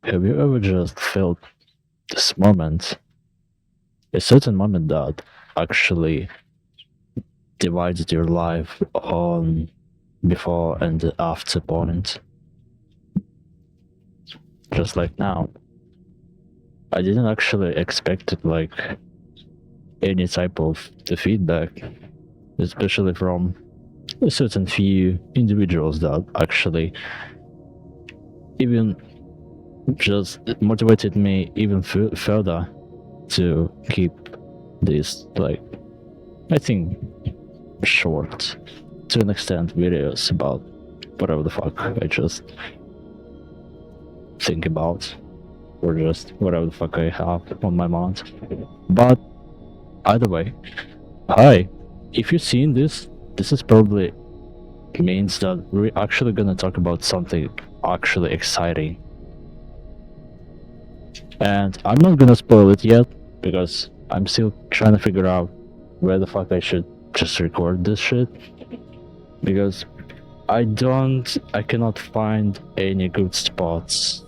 Have you ever just felt this moment, a certain moment that actually divides your life on before and after point? Just like now. I didn't actually expect it, like any type of the feedback, especially from a certain few individuals that actually even just motivated me even further to keep this, like, I think, short to an extent videos about whatever the fuck I just think about, or just whatever the fuck I have on my mind. But either way, hi, if you're seeing this is probably means that we're actually gonna talk about something actually exciting. And I'm not gonna spoil it yet because I'm still trying to figure out where the fuck I should just record this shit. Because I cannot find any good spots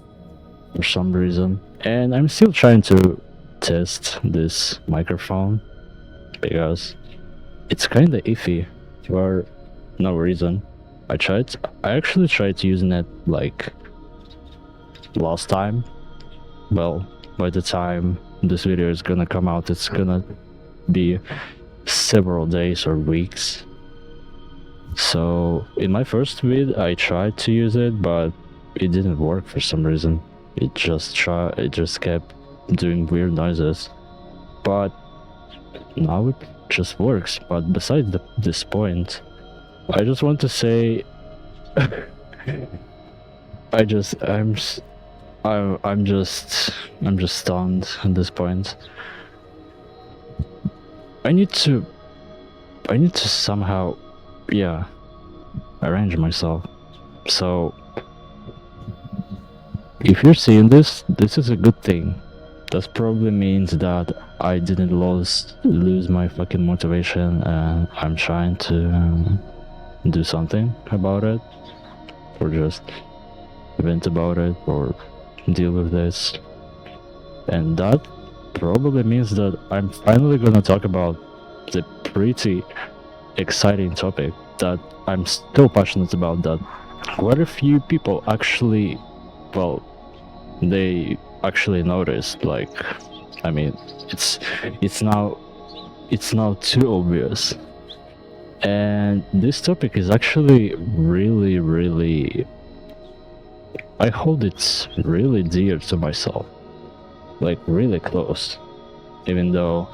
for some reason. And I'm still trying to test this microphone because it's kinda iffy for no reason. I actually tried using it like last time. Well, by the time this video is gonna come out, it's gonna be several days or weeks. So in my first vid, I tried to use it, but it didn't work for some reason. It just kept doing weird noises. But now it just works. But besides this point, I just want to say, I'm just stunned at this point. I need to somehow, yeah, arrange myself. So if you're seeing this is a good thing. That probably means that I didn't lose my fucking motivation, and I'm trying to do something about it, or just vent about it, or deal with this. And that probably means that I'm finally gonna talk about the pretty exciting topic that I'm still passionate about, that quite a few people actually, well, they actually noticed. Like, I mean, it's now too obvious. And this topic is actually really, I hold it really dear to myself, like really close. Even though,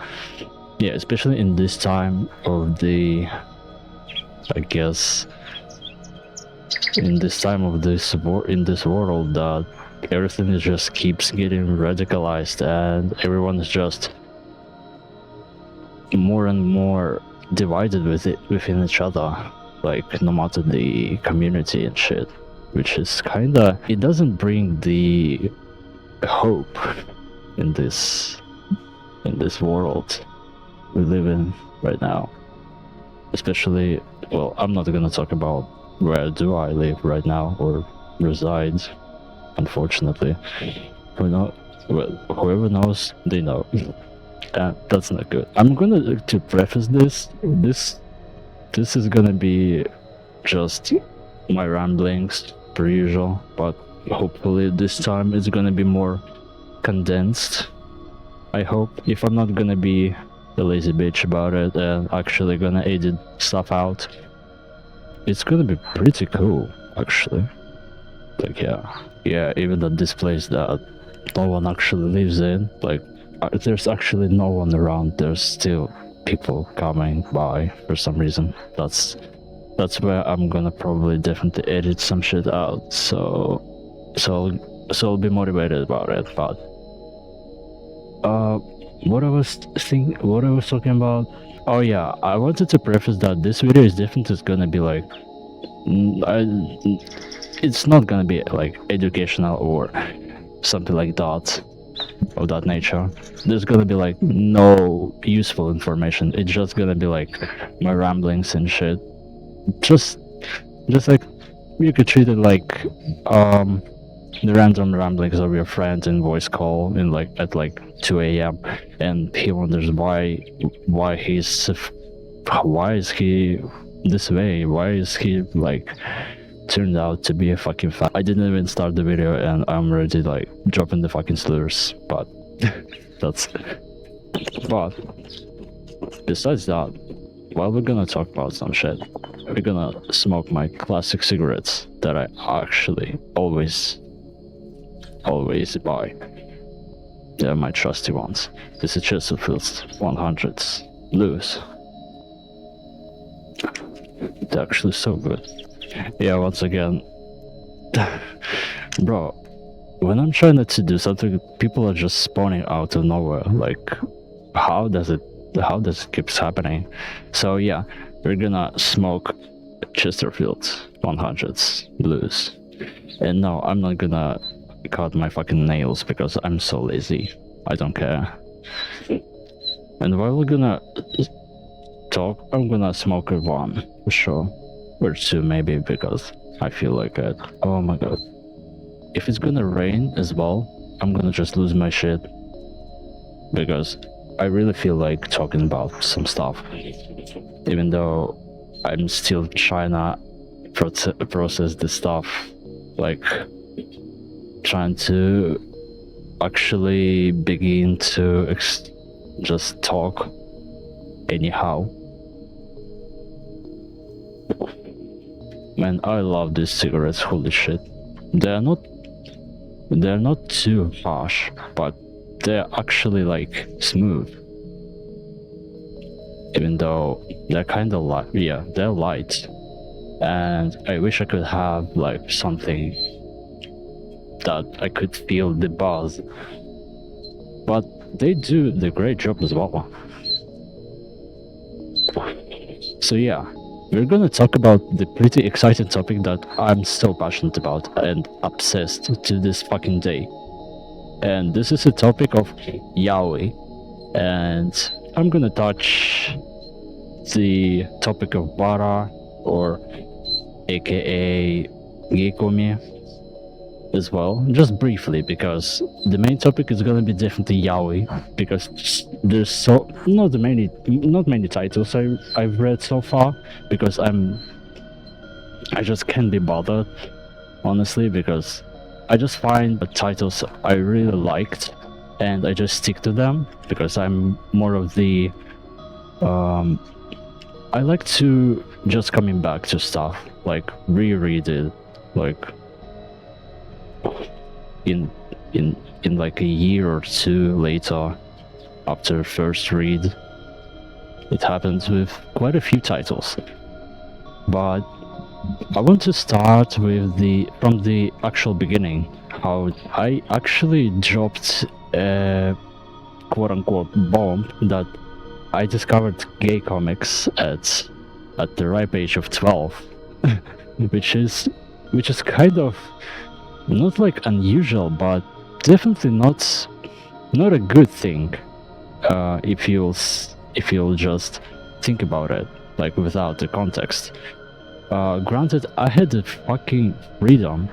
yeah, especially in this time of the, I guess, in this time of this in this world, that everything is just keeps getting radicalized, and everyone is just more and more divided within each other, like no matter the community and shit, which is kinda, it doesn't bring the hope in this world we live in right now. Especially, well, I'm not gonna talk about where do I live right now or reside, unfortunately. Whoever knows, they know. That's not good. I'm gonna to preface this is gonna be just my ramblings per usual, but hopefully this time it's gonna be more condensed. I hope, if I'm not gonna be a lazy bitch about it and actually gonna edit stuff out, it's gonna be pretty cool, actually. Like, yeah, even at this place that no one actually lives in, like, there's actually no one around, there's still people coming by for some reason. That's where I'm gonna probably definitely edit some shit out, so I'll be motivated about it. But what I was talking about, oh yeah, I wanted to preface that this video is definitely gonna be like, it's not gonna be like educational or something like that, of that nature. There's gonna be like no useful information. It's just gonna be like my ramblings and shit. Just like, you could treat it like the random ramblings of your friend in voice call in like at like 2 a.m. and he wonders why is he this way? Why is he like turned out to be a fucking fan? I didn't even start the video and I'm already like dropping the fucking slurs, but that's but besides that, well, we're gonna talk about some shit. We're gonna smoke my classic cigarettes that I actually always buy. They're my trusty ones. This is Chesterfield's 100s loose. They're actually so good. Yeah, once again, bro, when I'm trying to do something, people are just spawning out of nowhere. Like, how does it keeps happening? So yeah, we're gonna smoke Chesterfield's 100s loose. And no, I'm not gonna cut my fucking nails because I'm so lazy. I don't care. And while we're gonna talk, I'm gonna smoke a one for sure, or two maybe, because I feel like it. Oh my god, if it's gonna rain as well, I'm gonna just lose my shit, because I really feel like talking about some stuff, even though I'm still trying to process this stuff, like trying to actually begin to just talk anyhow. Man, I love these cigarettes, holy shit. They're not too harsh, but they're actually like smooth. Even though they're kind of light, yeah, they're light. And I wish I could have like something that I could feel the buzz. But they do the great job as well. So yeah, we're gonna talk about the pretty exciting topic that I'm so passionate about and obsessed to this fucking day. And this is a topic of yaoi. And I'm gonna touch the topic of bara, or aka geikomi as well, just briefly, because the main topic is gonna be definitely yaoi, because there's not many titles I've read so far, because I just can't be bothered, honestly, because I just find the titles I really liked and I just stick to them, because I'm more of the I like to just coming back to stuff, like reread it, like in like a year or two later after first read. It happens with quite a few titles, but I want to start with from the actual beginning, how I actually dropped a quote-unquote bomb that I discovered gay comics at the ripe age of 12, which is kind of not like unusual, but definitely not a good thing, if you'll just think about it, like without the context. Granted, I had the fucking freedom,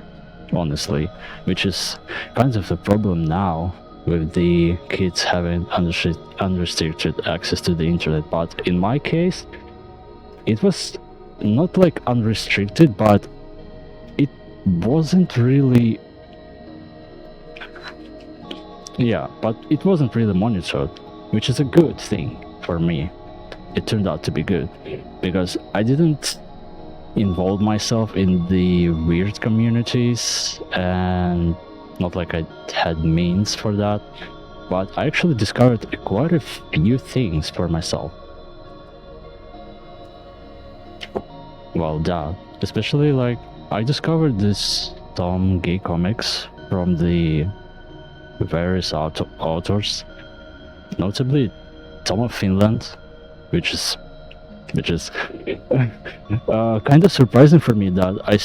honestly, which is kind of the problem now with the kids having unrestricted access to the internet. But in my case, it was not like unrestricted, but it wasn't really, yeah, but it wasn't really monitored, which is a good thing for me. It turned out to be good, because I didn't involve myself in the weird communities, and not like I had means for that, but I actually discovered quite a few things for myself. Well, that, especially like I discovered some gay comics from the various authors, notably Tom of Finland, which is kind of surprising for me that I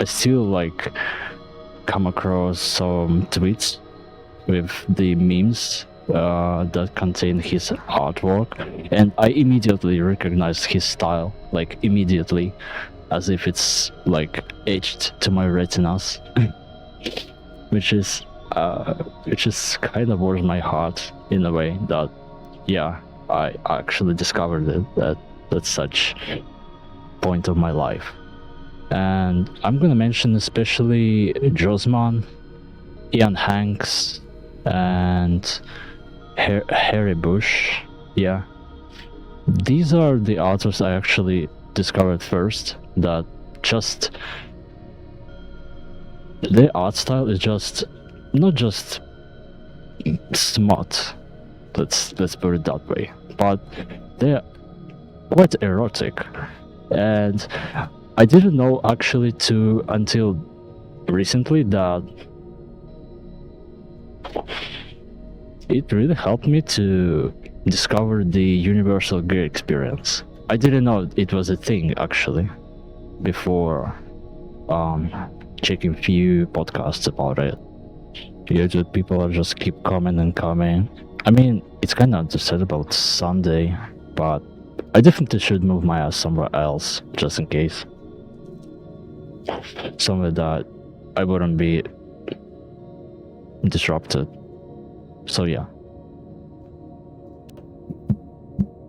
still like come across some tweets with the memes that contain his artwork, and I immediately recognized his style, like immediately. as if it's like etched to my retinas, which is kind of warms my heart in a way that, yeah, I actually discovered it at such point of my life. And I'm gonna mention especially Josman, Ian Hanks, and Harry Bush. Yeah, these are the authors I actually discovered first, that just their art style is just not just smart, let's put it that way, but they're quite erotic. And I didn't know actually until recently that it really helped me to discover the universal gear experience. I didn't know it was a thing actually before checking few podcasts about it. Usually people are just keep coming and coming. I mean, it's kind of understandable, it's Sunday, but I definitely should move my ass somewhere else just in case. Somewhere that I wouldn't be disrupted. So yeah.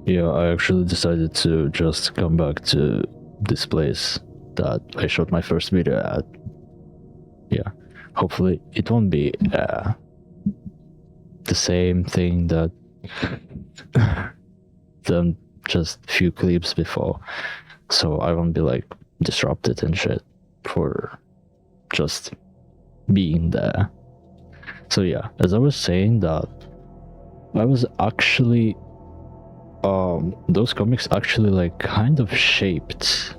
Yeah, I actually decided to just come back to this place that I shot my first video at. Yeah, hopefully it won't be the same thing that done just few clips before, so I won't be like disrupted and shit for just being there. So yeah, as I was saying, that I was actually those comics actually like kind of shaped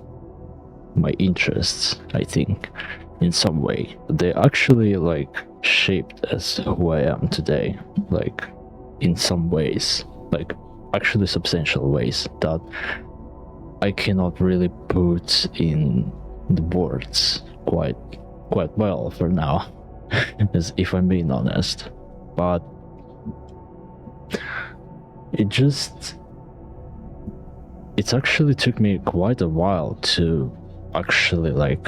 my interests, I think, in some way. They actually like shaped as who I am today, like in some ways, like actually substantial ways that I cannot really put in the words quite well for now, as if I'm being honest. But it actually took me quite a while to actually like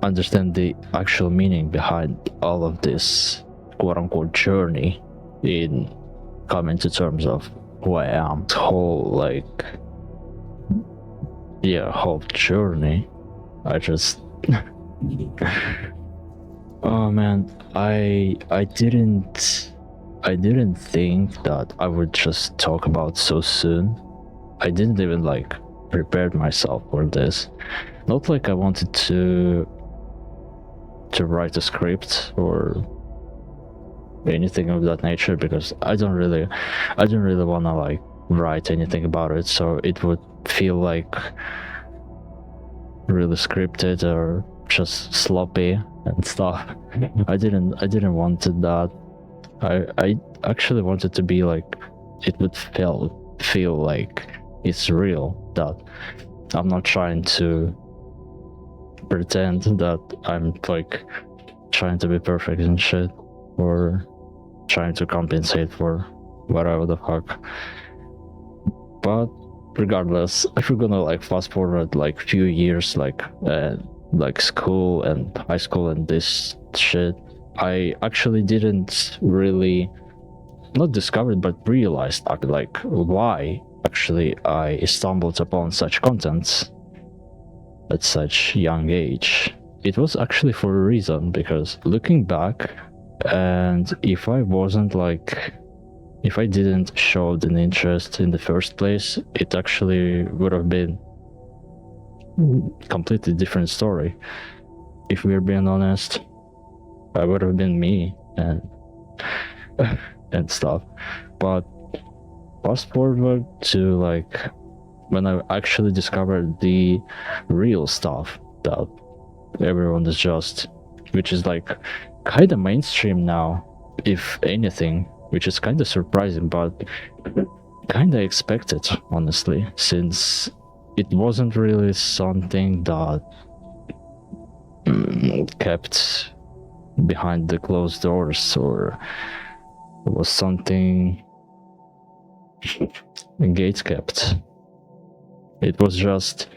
understand the actual meaning behind all of this quote-unquote journey in coming to terms of who I am. The whole like whole journey, I just oh man, I didn't think that I would just talk about so soon. I didn't even like prepare myself for this. Not like I wanted to write a script or anything of that nature, because I don't really want to like write anything about it, so it would feel like really scripted or just sloppy and stuff. I didn't want that. I actually wanted to be like, it would feel like it's real, that I'm not trying to pretend that I'm like trying to be perfect and shit, or trying to compensate for whatever the fuck. But regardless, if we're gonna like fast forward like few years, like school and high school and this shit, I actually didn't really not discovered but realized like why actually I stumbled upon such content at such young age. It was actually for a reason, because looking back, and if I didn't show an interest in the first place, it actually would have been completely different story. If we're being honest, I would have been me and and stuff. But fast forward to like when I actually discovered the real stuff that everyone is just, which is like kind of mainstream now, if anything, which is kind of surprising, but kind of expected, honestly, since it wasn't really something that kept behind the closed doors, or was something gates kept. It was just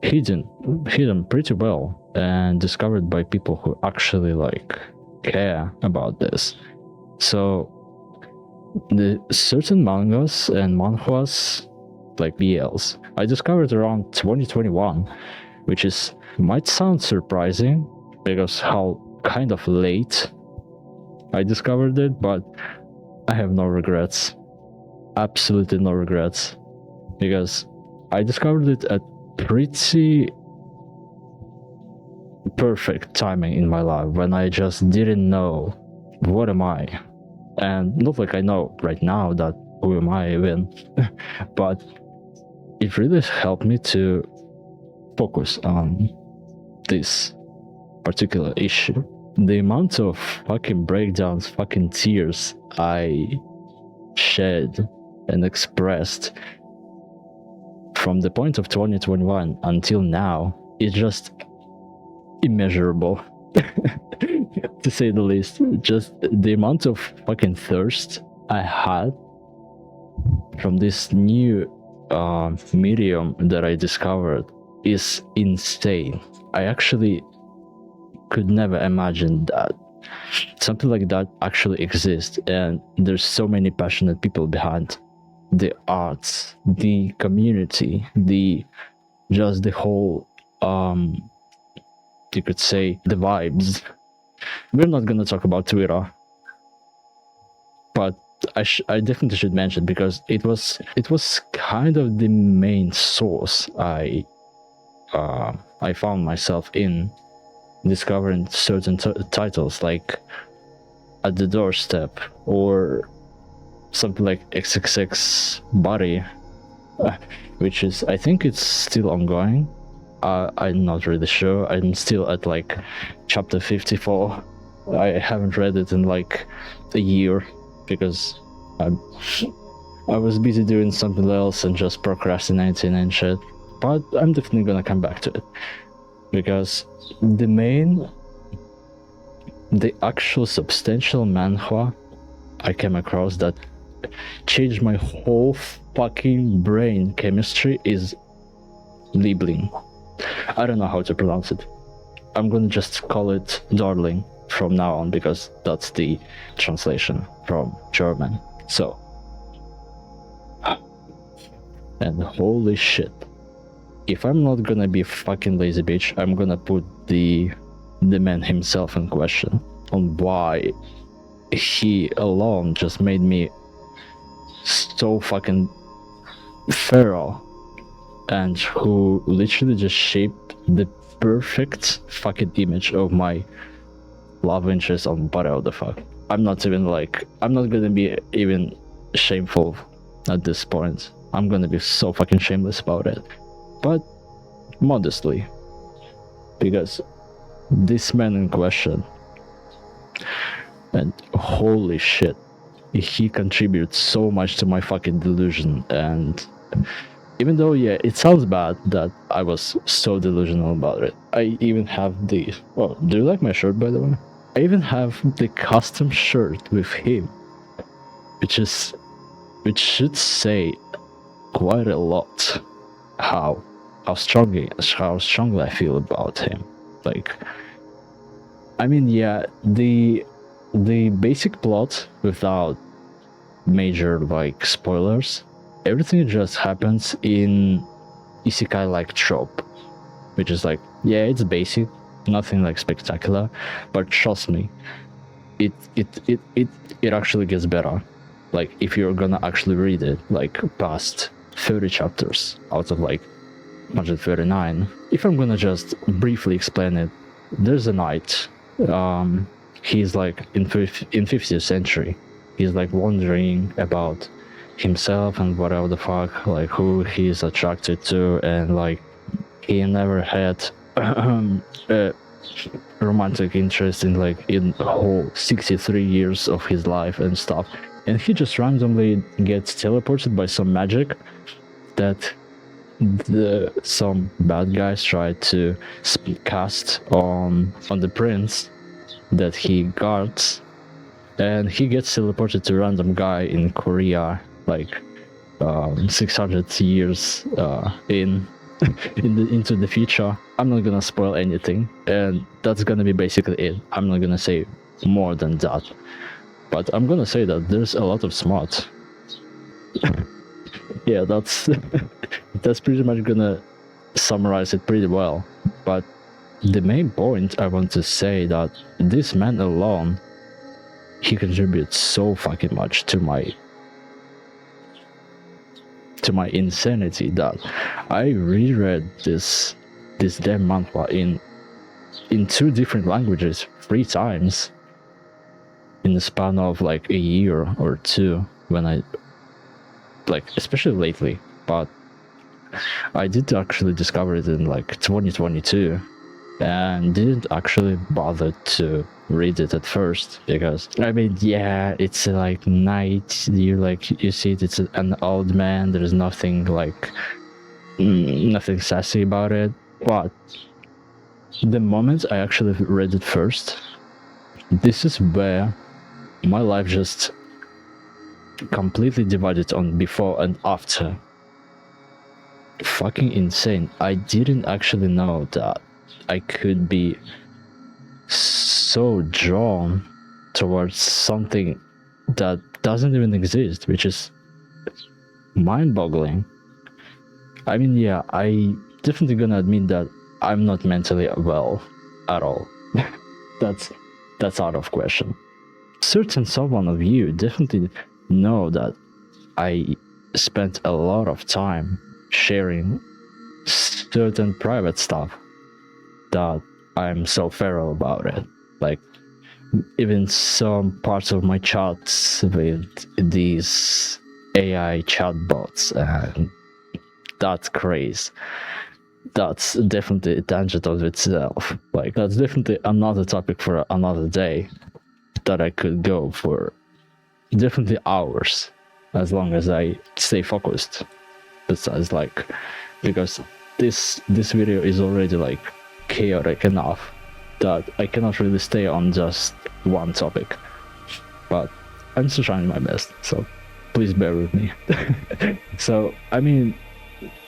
hidden pretty well and discovered by people who actually like care about this. So the certain mangas and manhwas like BLs I discovered around 2021, which is might sound surprising because how kind of late I discovered it, but I have no regrets. Absolutely no regrets. Because I discovered it at pretty perfect timing in my life when I just didn't know what am I. And not like I know right now that who am I even, but it really helped me to focus on this particular issue. The amount of fucking breakdowns, fucking tears I shed and expressed from the point of 2021 until now is just immeasurable. To say the least. Just the amount of fucking thirst I had from this new medium that I discovered is insane. I actually could never imagine that something like that actually exists, and there's so many passionate people behind the arts, the community, the whole you could say the vibes. We're not gonna talk about Twitter, but I definitely should mention because it was kind of the main source I found myself in discovering certain titles like At the Doorstep or something like XXX Body, which is, I think it's still ongoing. I'm not really sure. I'm still at like chapter 54. I haven't read it in like a year because I was busy doing something else and just procrastinating and shit. But I'm definitely gonna come back to it because the actual substantial manhwa I came across that changed my whole fucking brain chemistry is Liebling. I don't know how to pronounce it. I'm gonna just call it Darling from now on because that's the translation from German. So, and holy shit, if I'm not gonna be a fucking lazy bitch, I'm gonna put the man himself in question on why he alone just made me so fucking feral, and who literally just shaped the perfect fucking image of my love interest on whatever the fuck. I'm not gonna be even shameful at this point. I'm gonna be so fucking shameless about it, but modestly, because this man in question, and holy shit, he contributes so much to my fucking delusion. And even though, yeah, it sounds bad that I was so delusional about it, I even have the... Oh, do you like my shirt, by the way? I even have the custom shirt with him, which should say quite a lot how strongly I feel about him. Like, I mean, yeah, the basic plot, without major like spoilers, everything just happens in isekai like trope, which is like, yeah, it's basic, nothing like spectacular, but trust me, it actually gets better. Like, if you're gonna actually read it like past 30 chapters out of like 139. If I'm gonna just briefly explain it, there's a knight. He's like in 50th century. He's like wondering about himself and whatever the fuck, like who he's attracted to, and like he never had a romantic interest in the whole 63 years of his life and stuff. And he just randomly gets teleported by some magic that some bad guys try to cast on the prince that he guards, and he gets teleported to a random guy in Korea, like 600 years in, into the future. I'm not gonna spoil anything, and that's gonna be basically it. I'm not gonna say more than that, but I'm gonna say that there's a lot of smart. Yeah, that's that's pretty much gonna summarize it pretty well. But the main point I want to say that this man alone, he contributes so fucking much to my insanity that I reread this damn manhwa in 2 different languages 3 times in the span of like a year or 2, when I, like, especially lately. But I did actually discover it in like 2022 and didn't actually bother to read it at first, because I mean, yeah, it's like night, you see it, it's an old man, there's nothing like nothing sassy about it. But the moment I actually read it first, this is where my life just completely divided on before and after. Fucking insane. I didn't actually know that I could be so drawn towards something that doesn't even exist, which is mind-boggling. I mean, yeah, I definitely gonna admit that I'm not mentally well at all. that's out of question. Certain someone of you definitely know that I spent a lot of time sharing certain private stuff that I'm so feral about it. Like, even some parts of my chats with these AI chatbots, and that's crazy. That's definitely a tangent of itself. Like, that's definitely another topic for another day that I could go for definitely hours, as long as I stay focused. Besides, like, because this video is already like chaotic enough that I cannot really stay on just one topic. But I'm still trying my best, so please bear with me. So, I mean,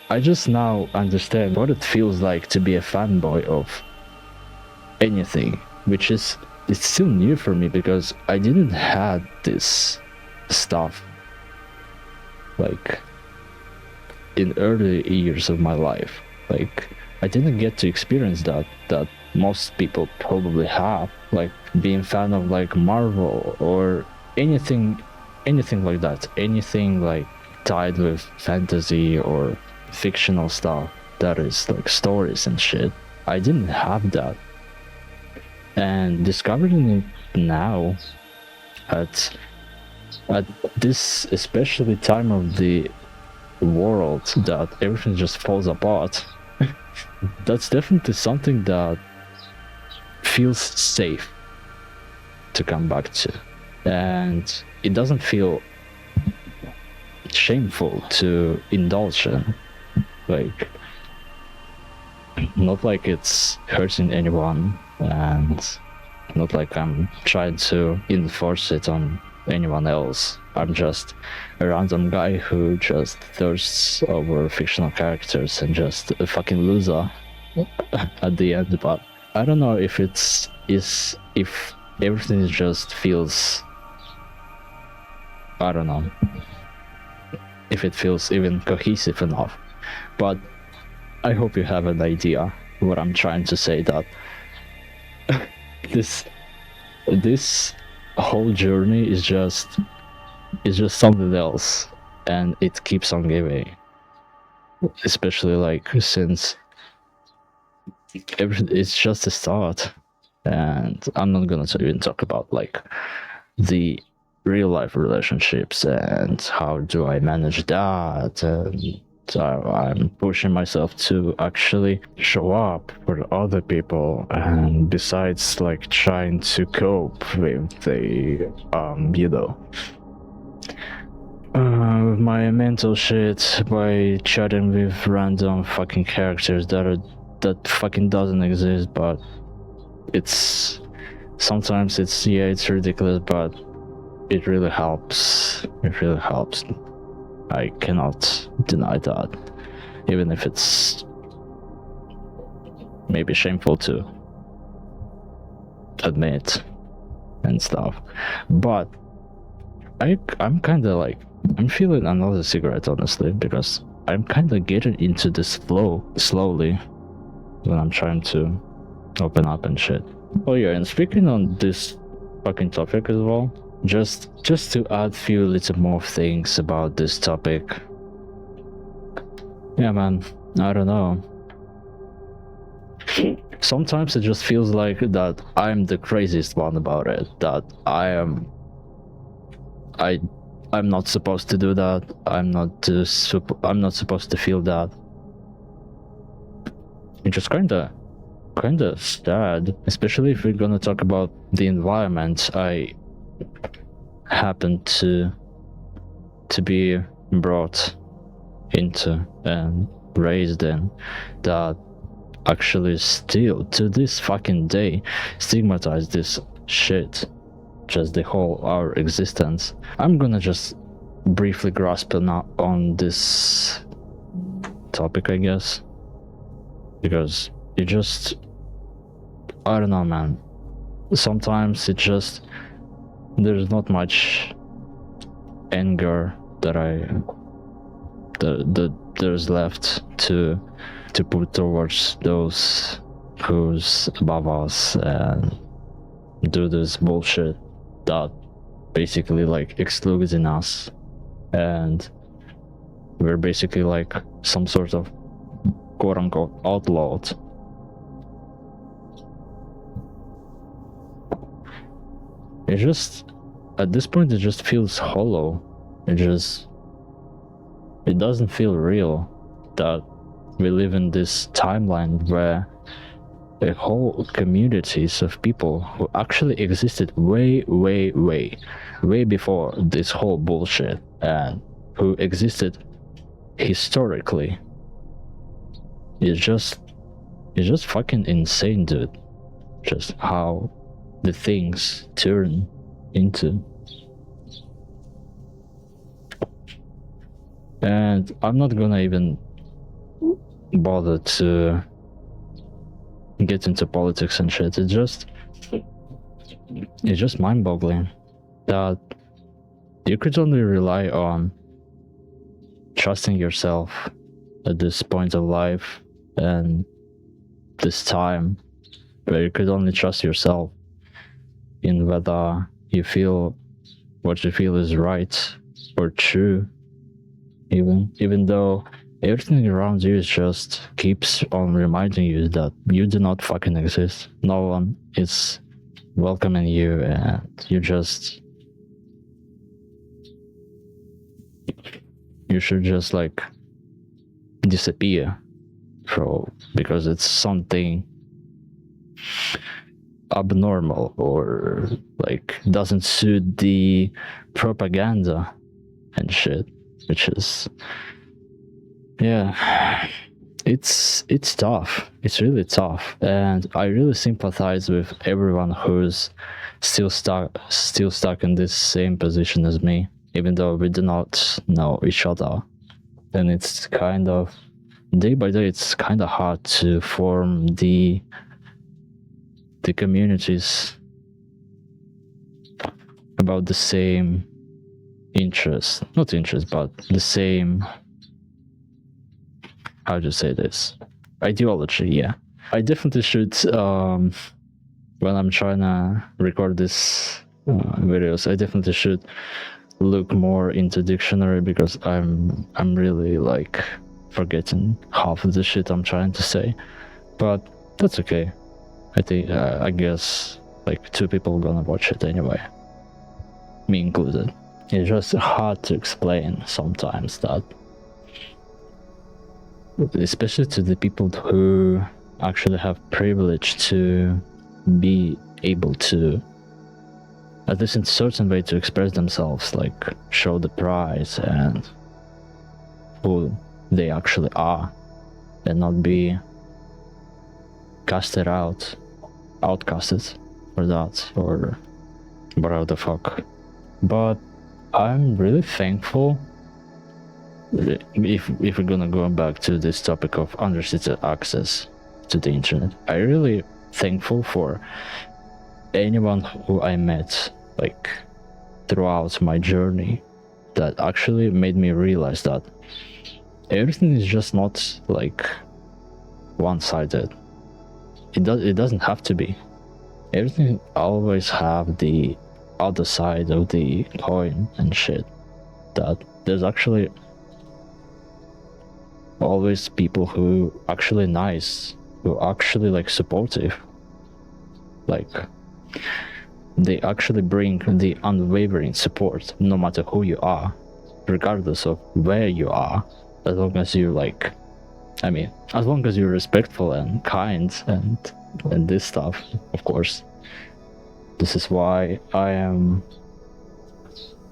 I just now understand what it feels like to be a fanboy of anything, which is, it's still new for me because I didn't have this stuff like in early years of my life. Like, I didn't get to experience that most people probably have, like being fan of like Marvel or anything like that, anything like tied with fantasy or fictional stuff that is like stories and shit. I didn't have that, and discovering it now at this especially time of the world that everything just falls apart, that's definitely something that feels safe to come back to, and it doesn't feel shameful to indulge in. Like, not like it's hurting anyone, and not like I'm trying to enforce it on anyone else. I'm just a random guy who just thirsts over fictional characters and just a fucking loser at the end. But I don't know if if everything just feels, I don't know if it feels even cohesive enough. But I hope you have an idea what I'm trying to say, that this whole journey is just something else, and it keeps on giving. Especially like since it's just a start, and I'm not gonna even talk about like the real life relationships and how do I manage that, and so I'm pushing myself to actually show up for other people, and besides like trying to cope with the with my mental shit by chatting with random fucking characters that fucking doesn't exist, but it's sometimes it's ridiculous, but it really helps. It really helps. I cannot deny that, even if it's maybe shameful to admit and stuff. But I'm kind of like, I'm feeling another cigarette, honestly, because I'm kind of getting into this flow slowly when I'm trying to open up and shit. Oh yeah, and speaking on this fucking topic as well, just to add few little more things about this topic. Yeah, man, I don't know. Sometimes it just feels like that I'm the craziest one about it, that I'm not supposed to do that. I'm not supposed to feel that. It's just kinda sad, especially if we're gonna talk about the environment I happen to be brought into and raised in, that actually still to this fucking day stigmatize this shit, just the whole our existence. I'm gonna just briefly grasp on this topic, I guess, because it just, I don't know, man. Sometimes it just, there's not much anger that there's left to put towards those who's above us and do this bullshit that basically like excluding us, and we're basically like some sort of quote-unquote outlawed. It just, at this point, it just feels hollow. It doesn't feel real that we live in this timeline where a whole communities of people who actually existed way before this whole bullshit, and who existed historically. It's just fucking insane, dude. Just how the things turn into. And I'm not gonna even bother to get into politics and shit. It's just mind-boggling that you could only rely on trusting yourself at this point of life and this time, where you could only trust yourself in whether you feel what you feel is right or true, even though everything around you just keeps on reminding you that you do not fucking exist. No one is welcoming you, and you should just like disappear because it's something abnormal or like doesn't suit the propaganda and shit, which is, yeah, it's tough. It's really tough, and I really sympathize with everyone who's still stuck in this same position as me, even though we do not know each other. And it's kind of, day by day, it's kind of hard to form the communities about the same not interest, but the same, how do you say this, ideology. Yeah, I definitely should, when I'm trying to record this videos, I definitely should look more into dictionary, because I'm really like forgetting half of the shit I'm trying to say, but that's okay. I think I guess like 2 people are gonna watch it anyway, me included. It's just hard to explain sometimes, that especially to the people who actually have privilege to be able to, at least in a certain way, to express themselves, like show the pride and who they actually are, and not be outcasted for that, or whatever the fuck. But I'm really thankful, if we're gonna go back to this topic of unrestricted access, to the internet. I really thankful for anyone who I met, like, throughout my journey, that actually made me realize that everything is just not like one-sided. It doesn't have to be. Everything always have the other side of the coin and shit. That there's actually always people who actually nice, who actually like supportive, like they actually bring the unwavering support no matter who you are, regardless of where you are, as long as you like, I mean, as long as you're respectful and kind and this stuff, of course. This is why I'm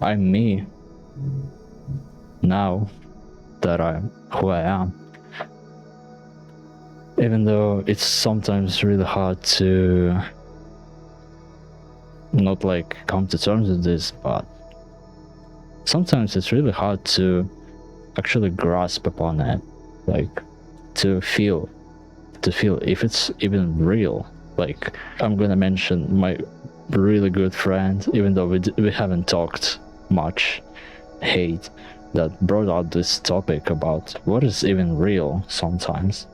me now that I'm who I am. Even though it's sometimes really hard to not like come to terms with this, but sometimes it's really hard to actually grasp upon it, like to feel if it's even real. Like, I'm gonna mention my really good friend, even though we haven't talked much, Hate, that brought out this topic about what is even real sometimes.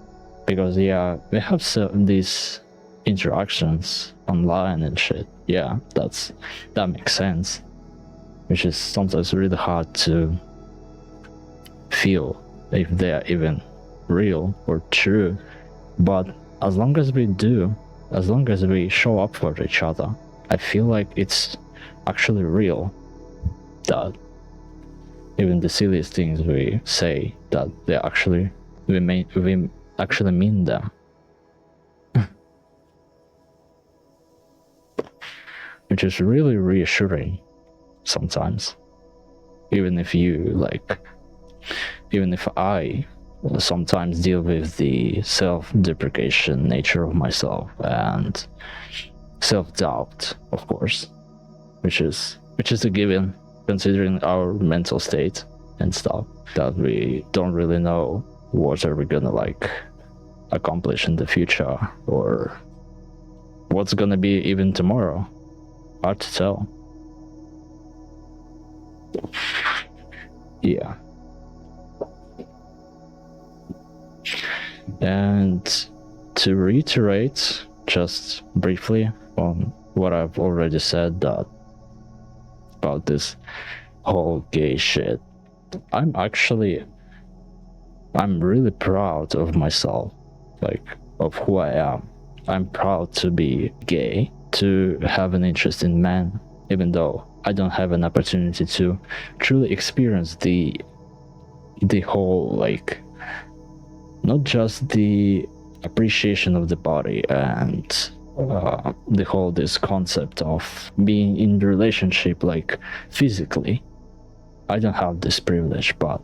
Because yeah, we have these interactions online and shit. Yeah, that makes sense. Which is sometimes really hard to feel if they are even real or true. But as long as we do, as long as we show up for each other, I feel like it's actually real. That even the silliest things we say, that we actually mean them. Which is really reassuring sometimes. Even if I sometimes deal with the self-deprecation nature of myself and self-doubt, of course, which is a given considering our mental state and stuff, that we don't really know what are we gonna like accomplish in the future, or what's gonna be even tomorrow. Hard to tell. Yeah. And to reiterate just briefly on what I've already said, that about this whole gay shit, I'm really proud of myself, like of who I am. I'm proud to be gay, to have an interest in men, even though I don't have an opportunity to truly experience the whole, like, not just the appreciation of the body and the whole this concept of being in the relationship, like physically. I don't have this privilege, but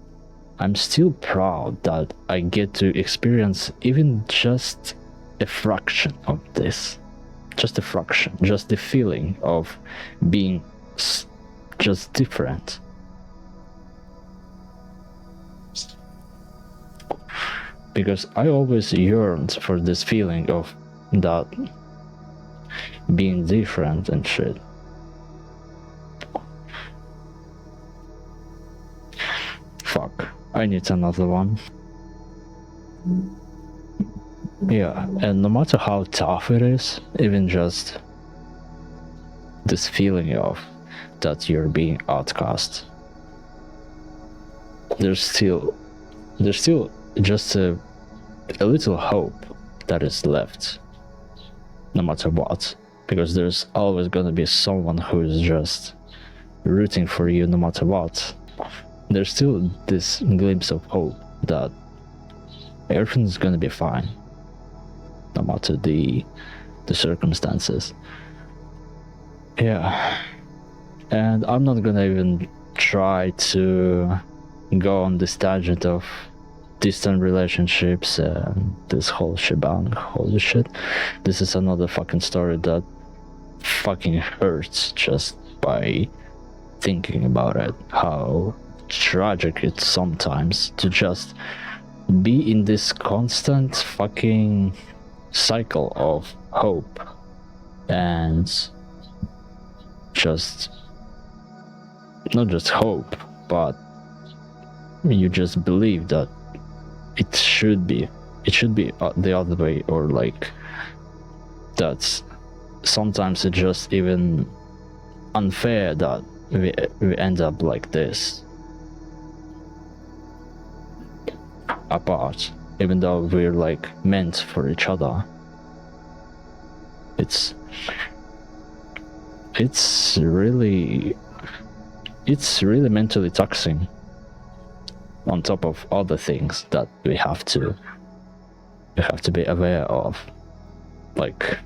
I'm still proud that I get to experience even just a fraction of this. Just a fraction, just the feeling of being just different. Because I always yearned for this feeling of that being different and shit. Fuck, I need another one. Yeah, and no matter how tough it is, even just this feeling of that you're being outcast, there's still just a little hope that is left, no matter what, because there's always gonna be someone who is just rooting for you no matter what. There's still this glimpse of hope that everything's gonna be fine, no matter the circumstances. Yeah, and I'm not gonna even try to go on this tangent of distant relationships and this whole shebang. Holy shit, this is another fucking story that fucking hurts just by thinking about it, how tragic it's sometimes to just be in this constant fucking cycle of hope and just not just hope, but you just believe that it should be the other way, or like that's sometimes it's just even unfair that we end up like this apart, even though we're like meant for each other. It's really mentally taxing, on top of other things that we have to be aware of. Like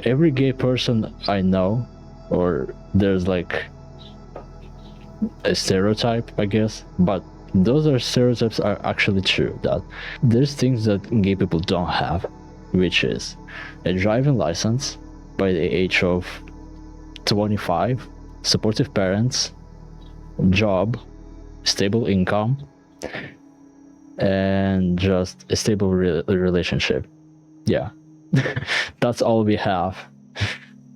every gay person I know, or there's like a stereotype, I guess, but those are stereotypes are actually true, that there's things that gay people don't have, which is a driving license by the age of 25, supportive parents, job, stable income, and just a stable relationship. Yeah. That's all we have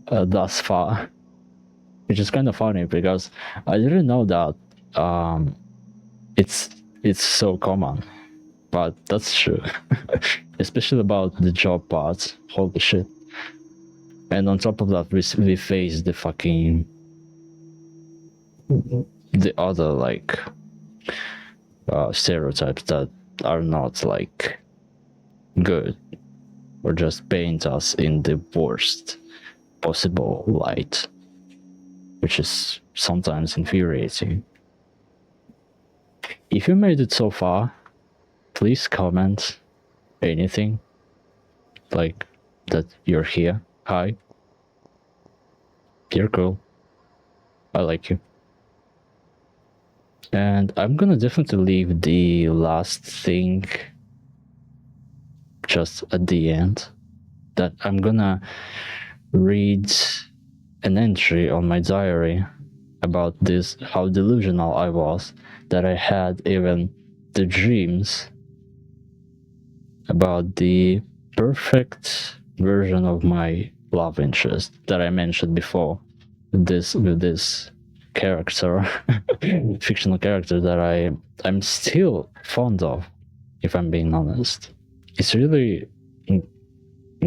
thus far, which is kind of funny because I didn't know that it's so common, but that's true. Especially about the job part. Holy shit. And on top of that, we face the fucking the other like stereotypes that are not like good, or just paint us in the worst possible light, which is sometimes infuriating. If you made it so far, please comment anything, like that you're here. Hi, you're cool, I like you. And I'm gonna definitely leave the last thing just at the end, that I'm gonna read an entry on my diary about this, how delusional I was, that I had even the dreams about the perfect version of my love interest that I mentioned before, with this character, fictional character that I'm still fond of, if I'm being honest. It's really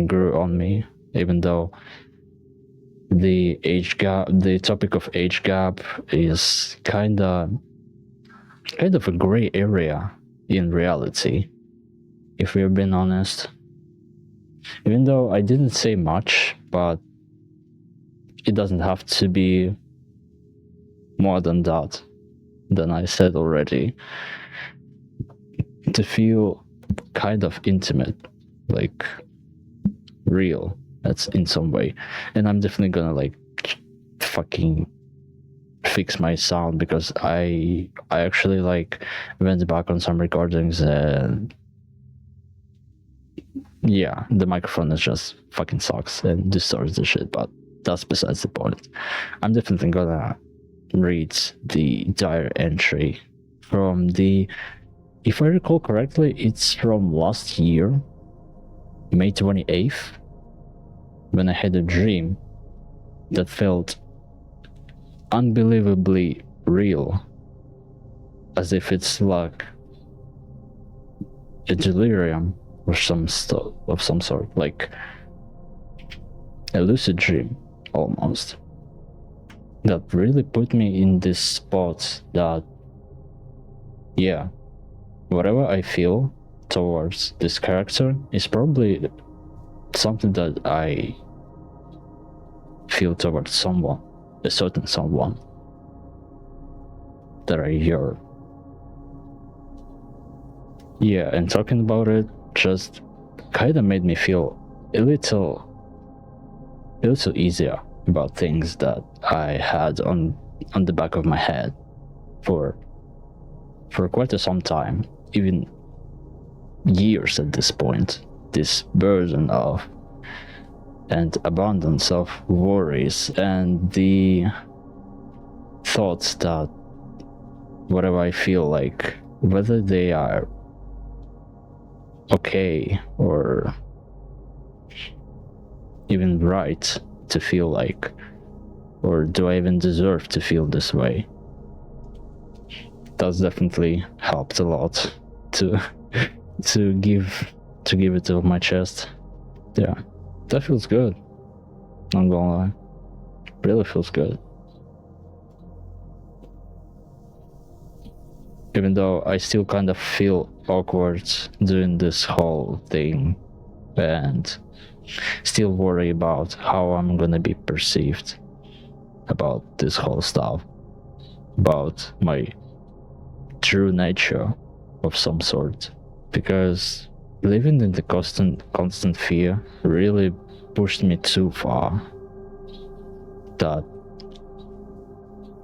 grew on me, even though the topic of age gap is kind of a gray area in reality, if we're being honest. Even though I didn't say much, but it doesn't have to be more than that, than I said already, to feel kind of intimate, like real, that's in some way. And I'm definitely gonna like fucking fix my sound, because I actually like went back on some recordings, and yeah, the microphone is just fucking sucks and distorts the shit, but that's besides the point. I'm definitely gonna read the diary entry from the, if I recall correctly, it's from last year, May 28th, when I had a dream that felt unbelievably real, as if it's like a delirium or some stuff of some sort, like a lucid dream almost, that really put me in this spot that, yeah, whatever I feel towards this character is probably something that I feel towards someone, a certain someone that I hear. Yeah, and talking about it just kind of made me feel a little easier about things that I had on the back of my head for quite some time, even years at this point. This burden of and abundance of worries, and the thoughts that whatever I feel like, whether they are okay or even right to feel like, or do I even deserve to feel this way? That's definitely helped a lot to to give it off my chest. Yeah, that feels good. Not gonna lie, really feels good. Even though I still kind of feel awkward doing this whole thing and still worry about how I'm gonna be perceived about this whole stuff, about my true nature of some sort. Because living in the constant fear really pushed me too far, that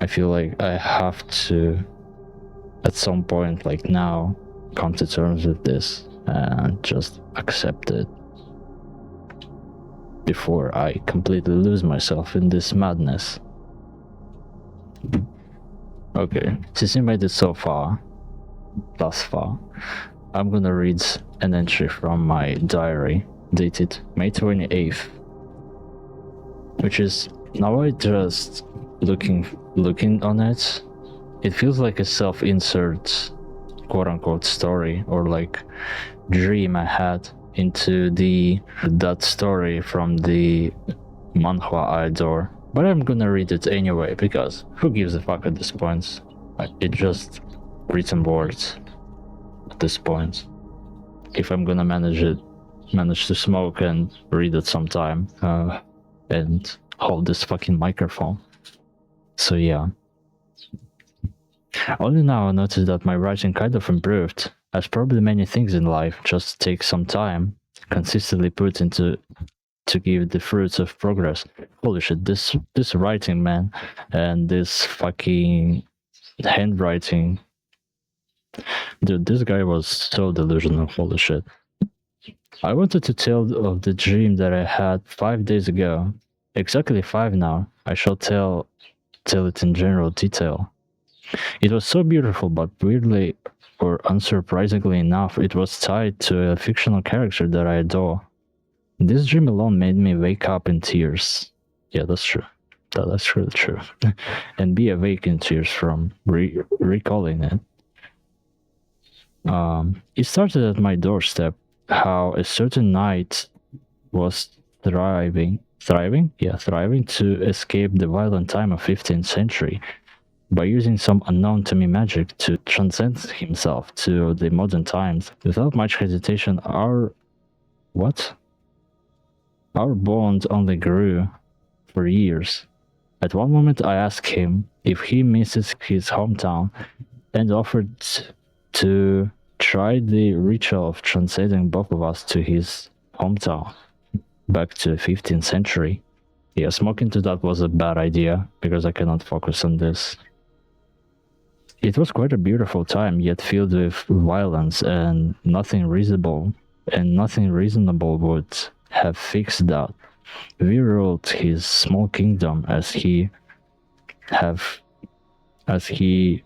I feel like I have to, at some point, like now, come to terms with this and just accept it before I completely lose myself in this madness. Okay, since you made it so far, thus far, I'm gonna read an entry from my diary dated May 28th, which is, now I just looking on it, it feels like a self-insert quote-unquote story, or like dream I had into that story from the manhwa I adore. But I'm gonna read it anyway, because who gives a fuck at this point? It's just written words at this point. If I'm gonna manage to smoke and read it sometime, and hold this fucking microphone. So yeah. Only now I noticed that my writing kind of improved, as probably many things in life just take some time, consistently put into to give the fruits of progress. Holy shit, this writing, man, and this fucking handwriting. Dude, this guy was so delusional, holy shit. I wanted to tell of the dream that I had 5 days ago. Exactly 5 now. I shall tell it in general detail. It was so beautiful, but weirdly or unsurprisingly enough, it was tied to a fictional character that I adore. This dream alone made me wake up in tears. Yeah, that's true. That's really true. And be awake in tears from recalling it. It started at my doorstep, how a certain knight was thriving to escape the violent time of 15th century by using some unknown to me magic to transcend himself to the modern times. Without much hesitation, our bond only grew for years. At one moment I asked him if he misses his hometown and offered to try the ritual of transcending both of us to his hometown, back to the 15th century. Yeah, smoking to that was a bad idea, because I cannot focus on this. It was quite a beautiful time, yet filled with violence, and nothing reasonable would have fixed that. We ruled his small kingdom as he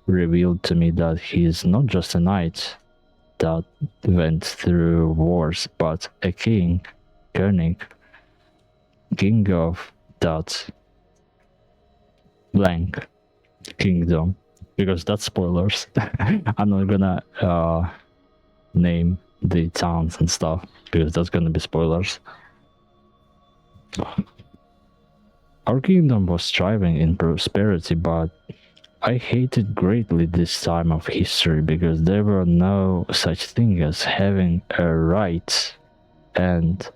revealed to me that he is not just a knight that went through wars, but a king of that blank kingdom. Because that's spoilers. I'm not gonna name the towns and stuff, because that's gonna be spoilers. Our kingdom was thriving in prosperity, but I hated greatly this time of history, because there were no such thing as having a right, and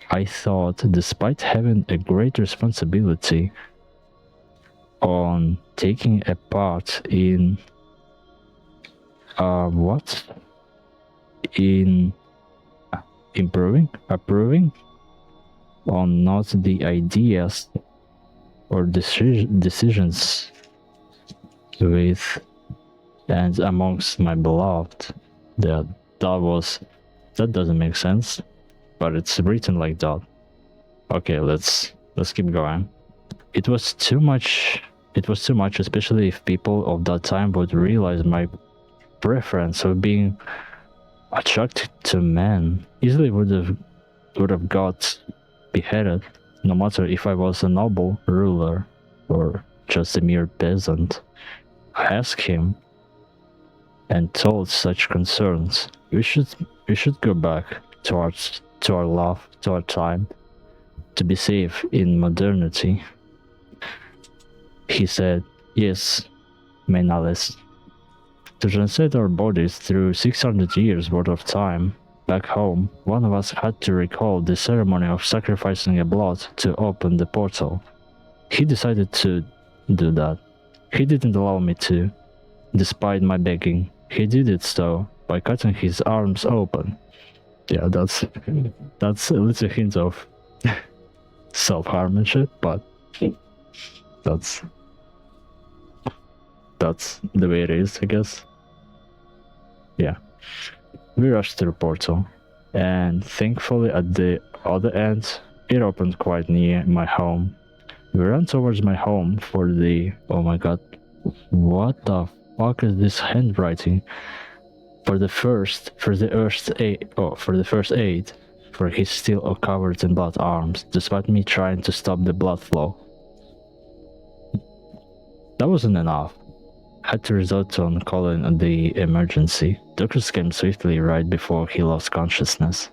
I thought, despite having a great responsibility on taking a part in approving on not the ideas or decisions with and amongst my beloved, that doesn't make sense, but it's written like that. Okay, let's keep going. It was too much, especially if people of that time would realize my preference of being attracted to men. Easily would have got beheaded, no matter if I was a noble ruler or just a mere peasant. I asked him and told such concerns. We should go back to our love, to our time, to be safe in modernity. He said, yes, Menalis. To translate our bodies through 600 years worth of time, back home, one of us had to recall the ceremony of sacrificing a blood to open the portal. He decided to do that. He didn't allow me to, despite my begging. He did it so by cutting his arms open. Yeah, that's a little hint of self-harm and shit, but that's the way it is, I guess. Yeah. We rushed to the portal, and thankfully at the other end, it opened quite near my home. We ran towards my home for the... Oh my god, what the fuck is this handwriting? For the first aid for his still covered in blood arms, despite me trying to stop the blood flow. That wasn't enough. Had to resort on calling the emergency. Doctors came swiftly right before he lost consciousness.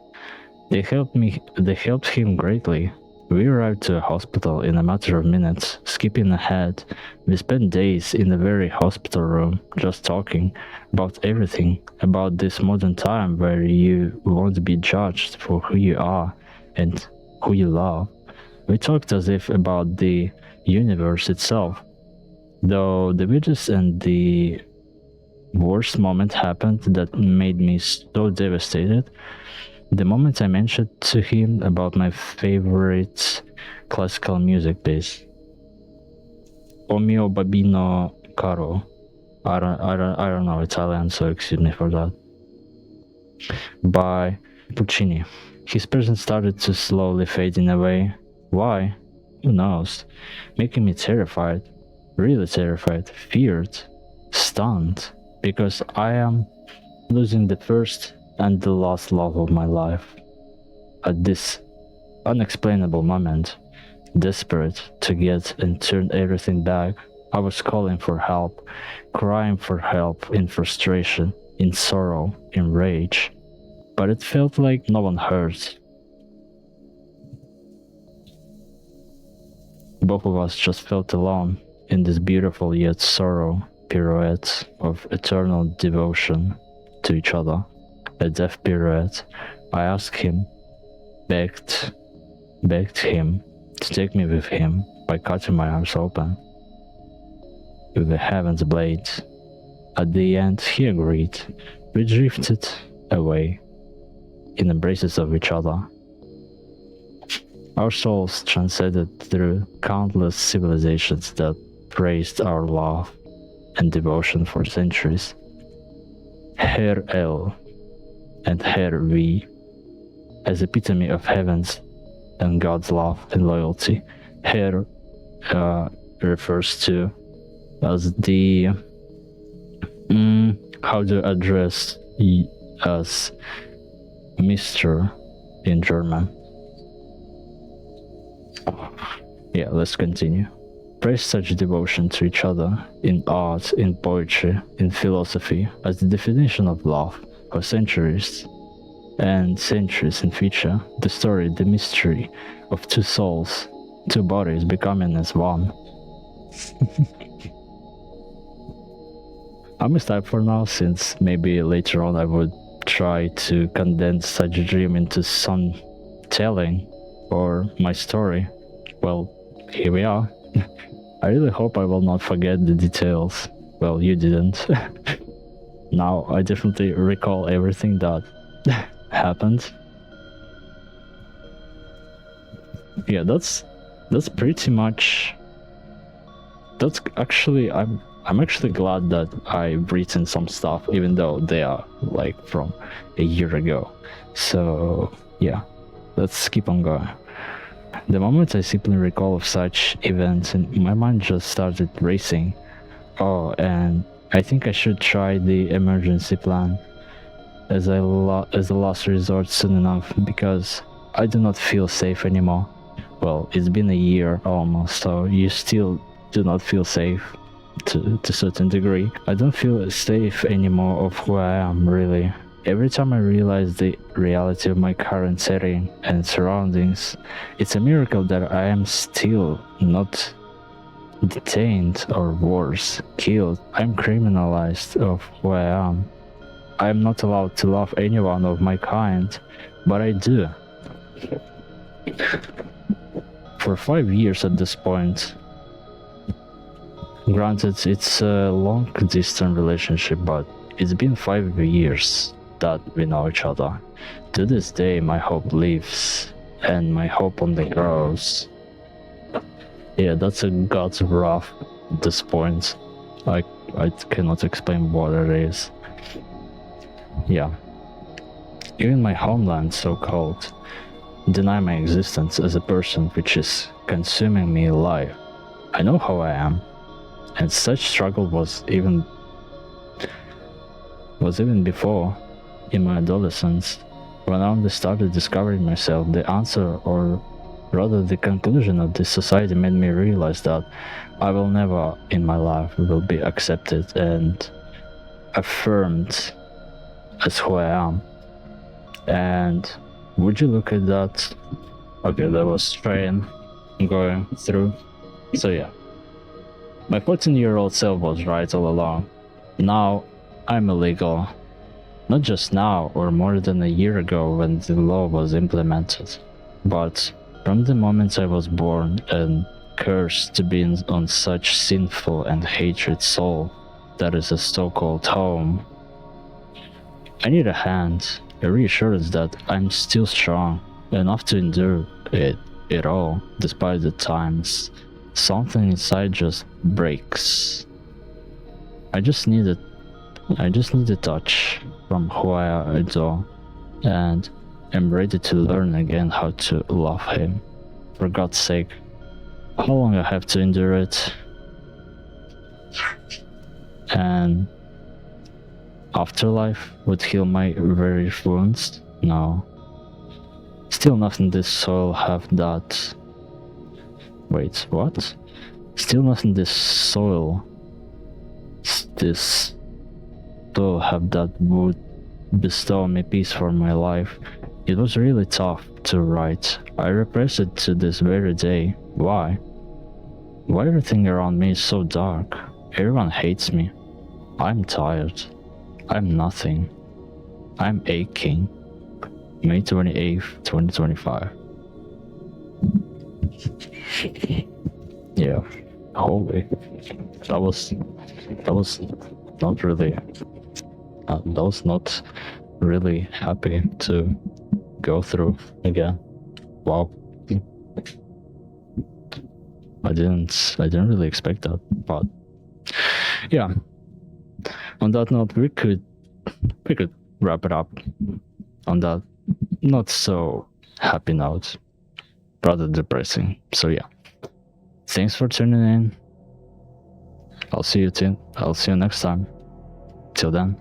They helped him greatly. We arrived to a hospital in a matter of minutes. Skipping ahead, we spent days in the very hospital room, just talking about everything, about this modern time where you won't be judged for who you are and who you love. We talked as if about the universe itself. Though the weirdest and the worst moment happened that made me so devastated. The moment I mentioned to him about my favorite classical music piece, O mio babino caro. I don't know Italian, so excuse me for that. By Puccini. His presence started to slowly fading away. Why? Who knows? Making me terrified. Really terrified, feared, stunned, because I am losing the first and the last love of my life. At this unexplainable moment, desperate to get and turn everything back, I was calling for help, crying for help in frustration, in sorrow, in rage. But it felt like no one heard. Both of us just felt alone in this beautiful yet sorrow pirouette of eternal devotion to each other. A death pirouette. I asked him, begged him to take me with him by cutting my arms open with a heaven's blade. At the end, he agreed. We drifted away in embraces of each other. Our souls transcended through countless civilizations that praised our love and devotion for centuries. Her El and Her Vi, as epitome of heaven's and God's love and loyalty. Her refers to as the how to address as Mr. in German. Yeah, let's continue. Praise such devotion to each other in art, in poetry, in philosophy as the definition of love for centuries and centuries in future. The story, the mystery of two souls, two bodies becoming as one. I'm gonna stop for now, since maybe later on I would try to condense such a dream into some telling or my story. Well, here we are. I really hope I will not forget the details. Well, you didn't. Now I definitely recall everything that happened. Yeah, that's pretty much. That's actually I'm actually glad that I've written some stuff, even though they are like from a year ago. So yeah, let's keep on going. The moment I simply recall of such events, and my mind just started racing. Oh, and I think I should try the emergency plan as a last resort soon enough, because I do not feel safe anymore. Well, it's been a year almost, so you still do not feel safe to a certain degree. I don't feel safe anymore of who I am, really. Every time I realize the reality of my current setting and surroundings, it's a miracle that I am still not detained or worse, killed. I'm criminalized of who I am. I am not allowed to love anyone of my kind, but I do. For 5 years at this point. Granted, it's a long-distance relationship, but it's been 5 years that we know each other. To this day, my hope lives, and my hope only grows. Yeah, that's a God's wrath at this point. I cannot explain what it is. Yeah. Even my homeland, so-called, deny my existence as a person which is consuming me alive. I know how I am, and such struggle was even before, in my adolescence, when I only started discovering myself. The answer, or rather the conclusion of this society, made me realize that I will never in my life will be accepted and affirmed as who I am. And would you look at that? Okay, there was train going through. So yeah, my 14-year-old self was right all along. Now I'm illegal. Not just now or more than a year ago when the law was implemented, but from the moment I was born and cursed to be on such sinful and hatred soul that is a so-called home. I need a hand, a reassurance that I'm still strong enough to endure it all, despite the times something inside just breaks. I just need a touch from who I adore, and am ready to learn again how to love him. For God's sake, how long I have to endure it? And afterlife would heal my very wounds? No. Still nothing this soul have that. Wait, what? Still nothing this soul have that would bestow me peace for my life. It was really tough to write. I repress it to this very day. Why? Why everything around me is so dark? Everyone hates me. I'm tired. I'm nothing. I'm aching. May 28th, 2025. Yeah. Holy. That was not really that was not really happy to go through again. Wow. I didn't really expect that, but yeah. On that note, we could wrap it up on that not so happy note, rather depressing. So yeah, thanks for tuning in. I'll see you next time. Till then.